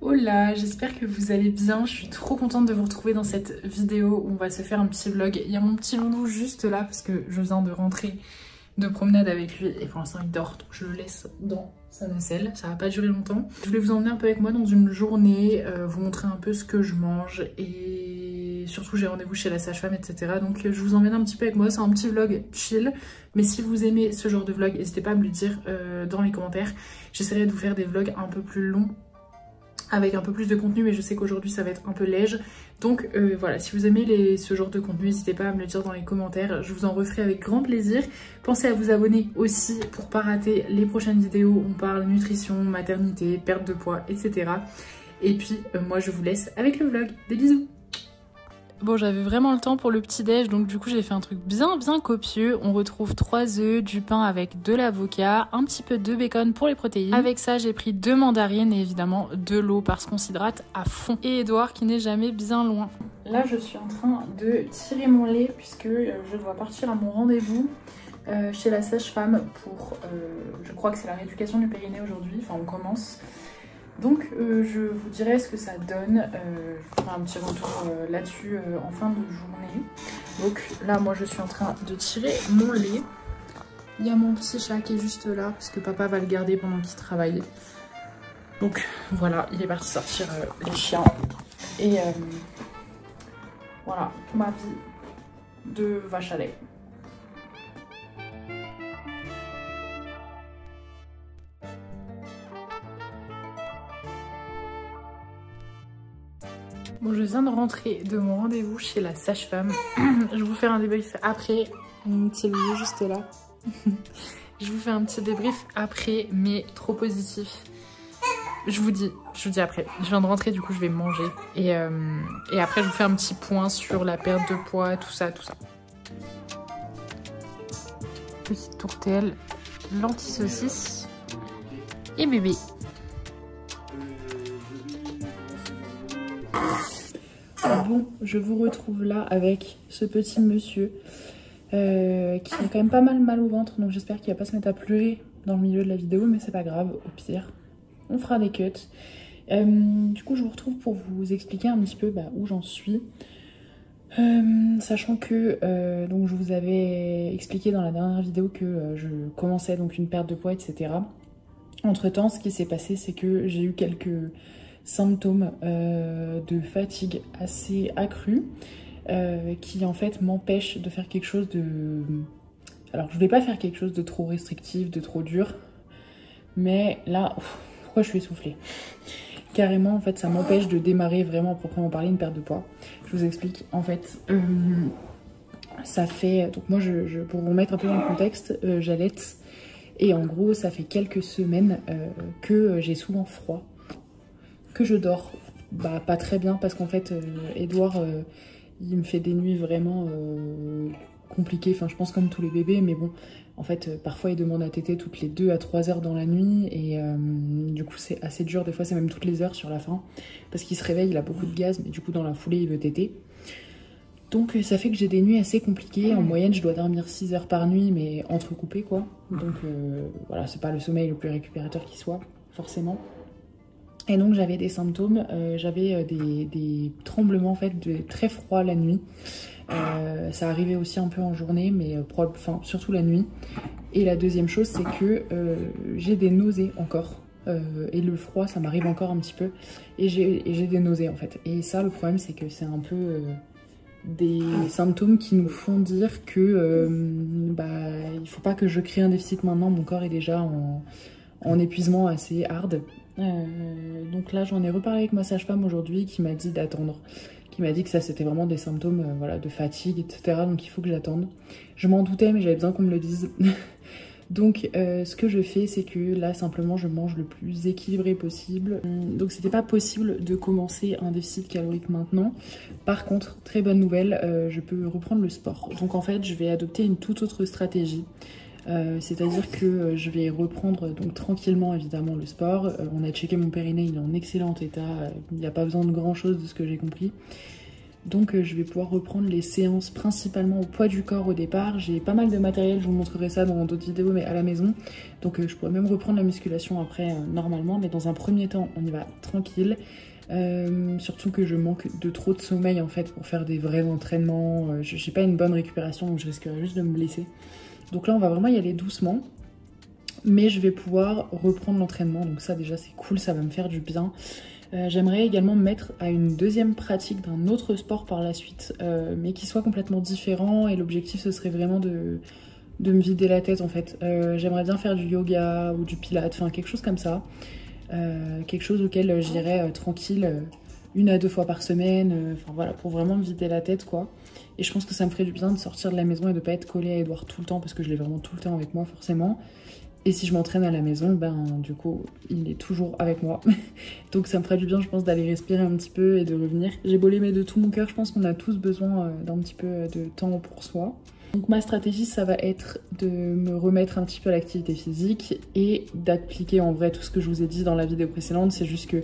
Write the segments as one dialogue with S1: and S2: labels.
S1: Hola, j'espère que vous allez bien. Je suis trop contente de vous retrouver dans cette vidéo où on va se faire un petit vlog. Il y a mon petit loulou juste là parce que je viens de rentrer de promenade avec lui et pour l'instant il dort, donc je le laisse dans sa nacelle. Ça va pas durer longtemps. Je voulais vous emmener un peu avec moi dans une journée, vous montrer un peu ce que je mange et surtout j'ai rendez-vous chez la sage-femme, etc. Donc je vous emmène un petit peu avec moi. C'est un petit vlog chill, mais si vous aimez ce genre de vlog, n'hésitez pas à me le dire dans les commentaires. J'essaierai de vous faire des vlogs un peu plus longs avec un peu plus de contenu, mais je sais qu'aujourd'hui ça va être un peu léger. Donc voilà, si vous aimez ce genre de contenu, n'hésitez pas à me le dire dans les commentaires, je vous en referai avec grand plaisir. Pensez à vous abonner aussi pour pas rater les prochaines vidéos. On parle nutrition, maternité, perte de poids, etc. Et puis moi je vous laisse avec le vlog. Des bisous. Bon, j'avais vraiment le temps pour le petit déj, donc du coup j'ai fait un truc bien copieux. On retrouve 3 œufs, du pain avec de l'avocat, un petit peu de bacon pour les protéines. Avec ça j'ai pris 2 mandarines et évidemment de l'eau parce qu'on s'hydrate à fond. Et Edouard qui n'est jamais bien loin. Là je suis en train de tirer mon lait puisque je dois partir à mon rendez-vous chez la sage-femme pour, je crois que c'est la rééducation du périnée aujourd'hui, enfin on commence. Donc je vous dirai ce que ça donne, je ferai un petit retour là-dessus en fin de journée. Donc là moi je suis en train de tirer mon lait. Il y a mon petit chat qui est juste là parce que papa va le garder pendant qu'il travaille. Donc voilà, il est parti sortir les chiens. Et voilà ma vie de vache à lait. Bon, je viens de rentrer de mon rendez-vous chez la sage-femme. Je vais vous faire un débrief après. Mon petit bébé juste là. Je vous fais un petit débrief après, mais trop positif. Je vous dis après. Je viens de rentrer, du coup je vais manger. Et après je vous fais un petit point sur la perte de poids, tout ça. Petite tourtelle, lentilles saucisses et bébé. Bon, je vous retrouve là avec ce petit monsieur qui a quand même pas mal au ventre, donc j'espère qu'il va pas se mettre à pleurer dans le milieu de la vidéo, mais c'est pas grave, au pire, on fera des cuts. Du coup, je vous retrouve pour vous expliquer un petit peu où j'en suis. Sachant que donc je vous avais expliqué dans la dernière vidéo que je commençais donc une perte de poids, etc. Entre temps, ce qui s'est passé, c'est que j'ai eu quelques symptômes de fatigue assez accrus qui en fait m'empêchent de faire quelque chose de... Alors je voulais pas faire quelque chose de trop restrictif, de trop dur, mais là, pourquoi je suis essoufflée? Carrément en fait ça m'empêche de démarrer vraiment à proprement parler une perte de poids. Je vous explique, en fait ça fait... Donc moi pour vous mettre un peu dans le contexte, j'allaite et en gros ça fait quelques semaines que j'ai souvent froid, que je dors pas très bien parce qu'en fait Edouard il me fait des nuits vraiment compliquées, enfin je pense comme tous les bébés, mais bon en fait parfois il demande à téter toutes les 2 à 3 heures dans la nuit et du coup c'est assez dur, des fois c'est même toutes les heures sur la fin parce qu'il se réveille, il a beaucoup de gaz mais du coup dans la foulée il veut téter. Donc ça fait que j'ai des nuits assez compliquées. En moyenne je dois dormir 6 heures par nuit mais entrecoupées quoi, donc voilà, c'est pas le sommeil le plus récupérateur qui soit forcément. Et donc j'avais des symptômes, j'avais des tremblements en fait, très froid la nuit. Ça arrivait aussi un peu en journée, mais surtout la nuit. Et la deuxième chose, c'est que j'ai des nausées encore. Et le froid, ça m'arrive encore un petit peu. Et j'ai des nausées en fait. Et ça, le problème, c'est que c'est un peu des symptômes qui nous font dire que il faut pas que je crée un déficit maintenant. Mon corps est déjà en épuisement assez hard. Donc là j'en ai reparlé avec ma sage-femme aujourd'hui qui m'a dit d'attendre, qui m'a dit que ça c'était vraiment des symptômes voilà, de fatigue, etc. Donc il faut que j'attende. Je m'en doutais mais j'avais besoin qu'on me le dise. Donc ce que je fais, c'est que là simplement je mange le plus équilibré possible. Donc c'était pas possible de commencer un déficit calorique maintenant. Par contre, très bonne nouvelle, je peux reprendre le sport. Donc en fait je vais adopter une toute autre stratégie. C'est-à-dire que je vais reprendre donc tranquillement évidemment le sport. On a checké mon périnée, il est en excellent état, il n'y a pas besoin de grand chose de ce que j'ai compris. Donc je vais pouvoir reprendre les séances principalement au poids du corps au départ. J'ai pas mal de matériel, je vous montrerai ça dans d'autres vidéos mais à la maison. Donc je pourrais même reprendre la musculation après normalement, mais dans un premier temps on y va tranquille. Surtout que je manque de trop de sommeil en fait pour faire des vrais entraînements. J'ai pas une bonne récupération donc je risquerais juste de me blesser. Donc là on va vraiment y aller doucement. Mais je vais pouvoir reprendre l'entraînement, donc ça déjà c'est cool, ça va me faire du bien. J'aimerais également me mettre à une deuxième pratique d'un autre sport par la suite, mais qui soit complètement différent, et l'objectif ce serait vraiment de me vider la tête en fait. J'aimerais bien faire du yoga ou du pilates, enfin quelque chose comme ça. Quelque chose auquel j'irais tranquille 1 à 2 fois par semaine, enfin voilà, pour vraiment me vider la tête quoi. Et je pense que ça me ferait du bien de sortir de la maison et de pas être collée à Edouard tout le temps, parce que je l'ai vraiment tout le temps avec moi forcément. Et si je m'entraîne à la maison, ben du coup, il est toujours avec moi. Donc ça me ferait du bien, je pense, d'aller respirer un petit peu et de revenir. J'ai beau l'aimer de tout mon cœur, je pense qu'on a tous besoin d'un petit peu de temps pour soi. Donc ma stratégie, ça va être de me remettre un petit peu à l'activité physique et d'appliquer en vrai tout ce que je vous ai dit dans la vidéo précédente. C'est juste que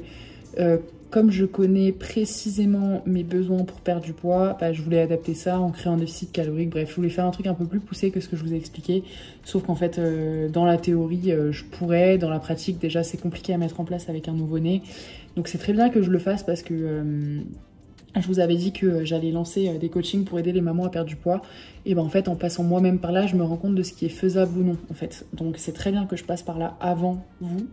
S1: comme je connais précisément mes besoins pour perdre du poids, bah, je voulais adapter ça en créant un déficit calorique. Bref, je voulais faire un truc un peu plus poussé que ce que je vous ai expliqué. Sauf qu'en fait, dans la théorie, je pourrais. Dans la pratique, déjà, c'est compliqué à mettre en place avec un nouveau-né. Donc c'est très bien que je le fasse parce que je vous avais dit que j'allais lancer des coachings pour aider les mamans à perdre du poids. Et ben en fait, en passant moi-même par là, je me rends compte de ce qui est faisable ou non, en fait. Donc c'est très bien que je passe par là avant vous.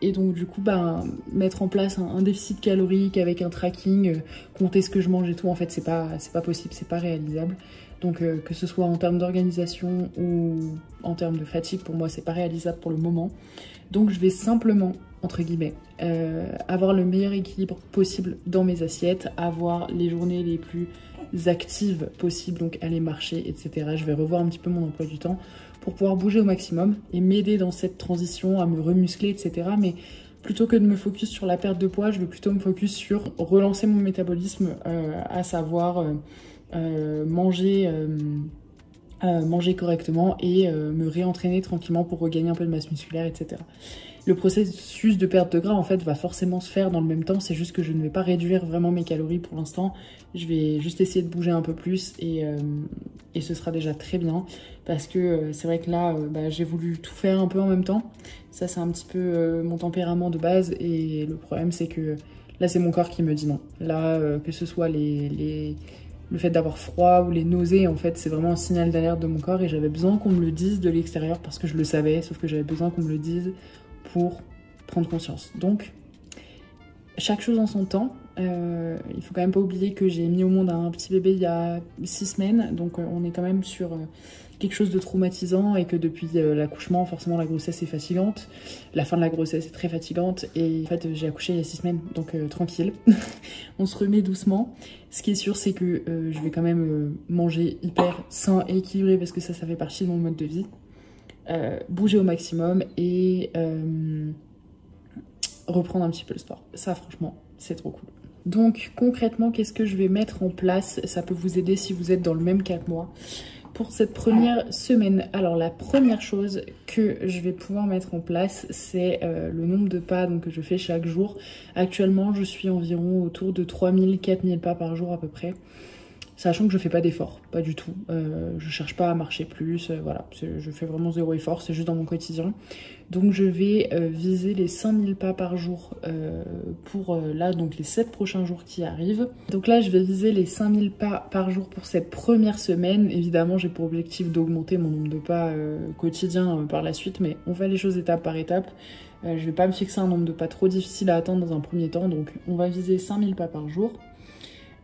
S1: Et donc du coup, ben, mettre en place un déficit calorique avec un tracking, compter ce que je mange et tout, en fait, c'est pas possible, c'est pas réalisable. Donc que ce soit en termes d'organisation ou en termes de fatigue, pour moi, c'est pas réalisable pour le moment. Donc je vais simplement, entre guillemets, avoir le meilleur équilibre possible dans mes assiettes, avoir les journées les plus actives possibles, donc aller marcher, etc. Je vais revoir un petit peu mon emploi du temps pour pouvoir bouger au maximum et m'aider dans cette transition à me remuscler, etc. Mais plutôt que de me focus sur la perte de poids, je vais plutôt me focus sur relancer mon métabolisme, à savoir manger correctement et me réentraîner tranquillement pour regagner un peu de masse musculaire, etc. Le processus de perte de gras en fait va forcément se faire dans le même temps, c'est juste que je ne vais pas réduire vraiment mes calories pour l'instant, je vais juste essayer de bouger un peu plus et ce sera déjà très bien parce que c'est vrai que là bah, j'ai voulu tout faire un peu en même temps, ça c'est un petit peu mon tempérament de base et le problème c'est que là c'est mon corps qui me dit non, là que ce soit le fait d'avoir froid ou les nausées, en fait, c'est vraiment un signal d'alerte de mon corps et j'avais besoin qu'on me le dise de l'extérieur parce que je le savais, sauf que j'avais besoin qu'on me le dise pour prendre conscience. Donc, chaque chose en son temps. Il faut quand même pas oublier que j'ai mis au monde un petit bébé il y a 6 semaines, donc on est quand même sur quelque chose de traumatisant et que depuis l'accouchement, forcément la grossesse est fatigante, la fin de la grossesse est très fatigante et en fait j'ai accouché il y a 6 semaines, donc tranquille, on se remet doucement. Ce qui est sûr c'est que je vais quand même manger hyper sain et équilibré parce que ça fait partie de mon mode de vie, bouger au maximum et reprendre un petit peu le sport. Ça franchement c'est trop cool. Donc concrètement, qu'est-ce que je vais mettre en place? Ça peut vous aider si vous êtes dans le même cas que moi. Pour cette première semaine, alors la première chose que je vais pouvoir mettre en place, c'est le nombre de pas donc, que je fais chaque jour. Actuellement, je suis environ autour de 3000-4000 pas par jour à peu près. Sachant que je fais pas d'effort, pas du tout. Je cherche pas à marcher plus, voilà. Je fais vraiment 0 effort, c'est juste dans mon quotidien. Donc je vais viser les 5000 pas par jour pour là, donc les 7 prochains jours qui arrivent. Donc là, je vais viser les 5000 pas par jour pour cette première semaine. Évidemment, j'ai pour objectif d'augmenter mon nombre de pas quotidien par la suite, mais on fait les choses étape par étape. Je vais pas me fixer un nombre de pas trop difficile à atteindre dans un premier temps, donc on va viser 5000 pas par jour.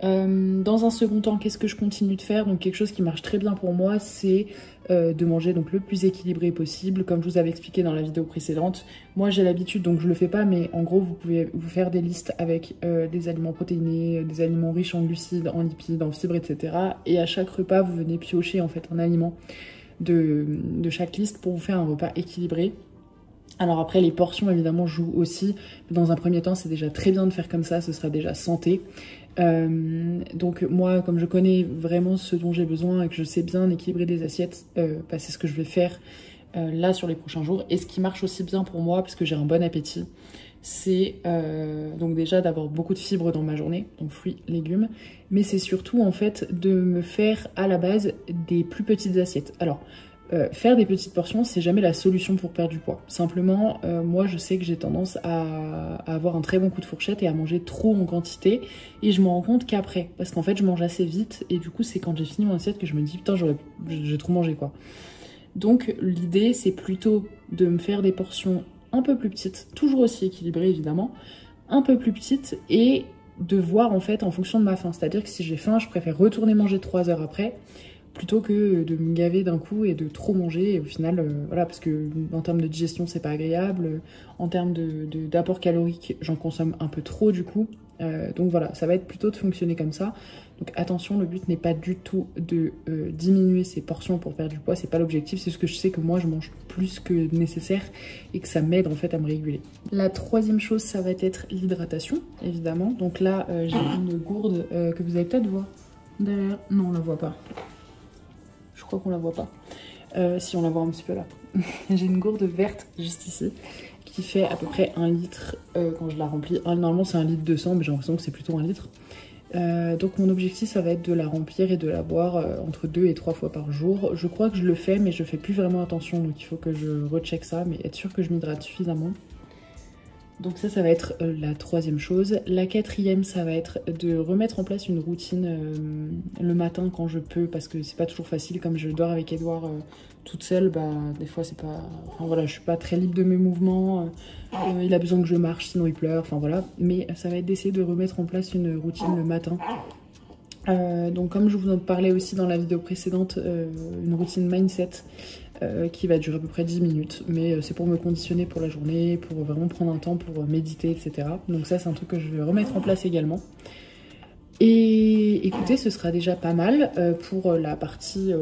S1: Dans un second temps, qu'est-ce que je continue de faire? Donc quelque chose qui marche très bien pour moi, c'est de manger donc le plus équilibré possible, comme je vous avais expliqué dans la vidéo précédente. Moi j'ai l'habitude, donc je le fais pas, mais en gros vous pouvez vous faire des listes avec des aliments protéinés, des aliments riches en glucides, en lipides, en fibres, etc. Et à chaque repas vous venez piocher en fait un aliment de chaque liste pour vous faire un repas équilibré. Alors après les portions évidemment jouent aussi, mais dans un premier temps c'est déjà très bien de faire comme ça, ce sera déjà santé. Donc moi comme je connais vraiment ce dont j'ai besoin et que je sais bien équilibrer des assiettes, bah, c'est ce que je vais faire là sur les prochains jours. Et ce qui marche aussi bien pour moi, parce que j'ai un bon appétit, c'est donc déjà d'avoir beaucoup de fibres dans ma journée, donc fruits, légumes, mais c'est surtout en fait de me faire à la base des plus petites assiettes. Alors, faire des petites portions, c'est jamais la solution pour perdre du poids. Simplement, moi je sais que j'ai tendance à avoir un très bon coup de fourchette et à manger trop en quantité, et je me rends compte qu'après, parce qu'en fait je mange assez vite, et du coup c'est quand j'ai fini mon assiette que je me dis putain j'ai trop mangé quoi. Donc l'idée c'est plutôt de me faire des portions un peu plus petites, toujours aussi équilibrées évidemment, un peu plus petites, et de voir en fait en fonction de ma faim. C'est-à-dire que si j'ai faim, je préfère retourner manger 3 heures après, plutôt que de me gaver d'un coup et de trop manger, et au final, voilà, parce que en termes de digestion c'est pas agréable, en termes d'apport calorique j'en consomme un peu trop du coup, donc voilà, ça va être plutôt de fonctionner comme ça. Donc attention, le but n'est pas du tout de diminuer ses portions pour perdre du poids, c'est pas l'objectif, c'est ce que je sais que moi je mange plus que nécessaire et que ça m'aide en fait à me réguler. La troisième chose, ça va être l'hydratation, évidemment. Donc là, j'ai une gourde que vous allez peut-être voir derrière. Non, on la voit pas. Je crois qu'on la voit pas. Si on la voit un petit peu là. J'ai une gourde verte juste ici qui fait à peu près 1 litre quand je la remplis. Normalement c'est 1 litre 200, mais j'ai l'impression que c'est plutôt 1 litre. Donc mon objectif ça va être de la remplir et de la boire entre 2 et 3 fois par jour. Je crois que je le fais mais je fais plus vraiment attention, donc il faut que je recheck ça, mais être sûr que je m'hydrate suffisamment. Donc ça va être la troisième chose. La quatrième, ça va être de remettre en place une routine le matin quand je peux, parce que c'est pas toujours facile, comme je dors avec Edouard toute seule, bah des fois c'est pas... Enfin voilà, je suis pas très libre de mes mouvements, il a besoin que je marche, sinon il pleure, enfin voilà. Mais ça va être d'essayer de remettre en place une routine le matin. Donc comme je vous en parlais aussi dans la vidéo précédente, une routine mindset qui va durer à peu près 10 minutes, mais c'est pour me conditionner pour la journée, pour vraiment prendre un temps pour méditer, etc. Donc ça c'est un truc que je vais remettre en place également. Et écoutez, ce sera déjà pas mal pour la partie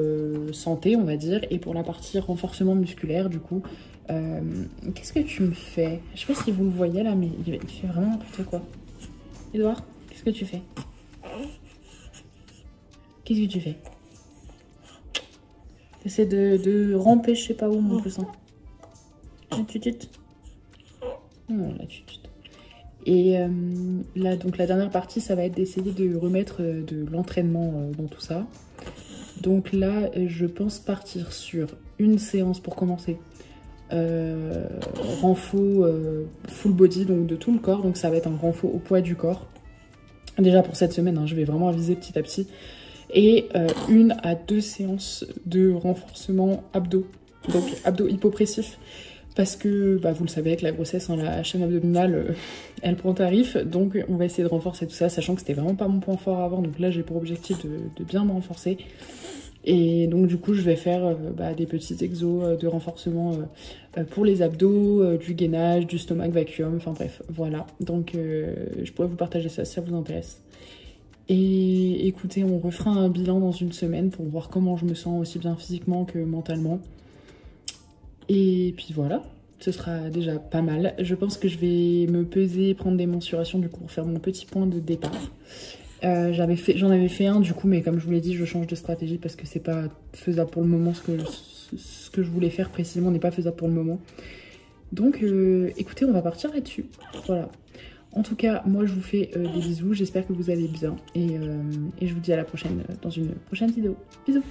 S1: santé, on va dire, et pour la partie renforcement musculaire du coup. Qu'est-ce que tu me fais? Je sais pas si vous le voyez là, mais il fait vraiment n'importe quoi. Edouard, qu'est-ce que tu fais? Qu'est-ce que tu fais? T'essaies de ramper, je sais pas où, mon poussin. La tutute. Non, la tutute. Et là, donc la dernière partie, ça va être d'essayer de remettre de l'entraînement dans tout ça. Donc là, je pense partir sur une séance pour commencer. Renfo full body, donc de tout le corps. Donc ça va être un renfo au poids du corps. Déjà pour cette semaine, hein, je vais vraiment aviser petit à petit. Et 1 à 2 séances de renforcement abdos, donc abdos hypopressifs, parce que bah, vous le savez avec la grossesse, hein, la chaîne abdominale elle prend tarif, donc on va essayer de renforcer tout ça, sachant que c'était vraiment pas mon point fort avant, donc là j'ai pour objectif de bien me renforcer. Et donc du coup je vais faire des petits exos de renforcement pour les abdos, du gainage, du stomach vacuum, enfin bref, voilà. Donc je pourrais vous partager ça si ça vous intéresse. Et écoutez, on refera un bilan dans une semaine pour voir comment je me sens aussi bien physiquement que mentalement. Et puis voilà, ce sera déjà pas mal. Je pense que je vais me peser, prendre des mensurations du coup pour faire mon petit point de départ. J'en avais fait un du coup, mais comme je vous l'ai dit, je change de stratégie parce que c'est pas faisable pour le moment. Ce que je voulais faire précisément n'est pas faisable pour le moment. Donc écoutez, on va partir là-dessus. Voilà. En tout cas, moi je vous fais des bisous, j'espère que vous allez bien et je vous dis à la prochaine dans une prochaine vidéo. Bisous!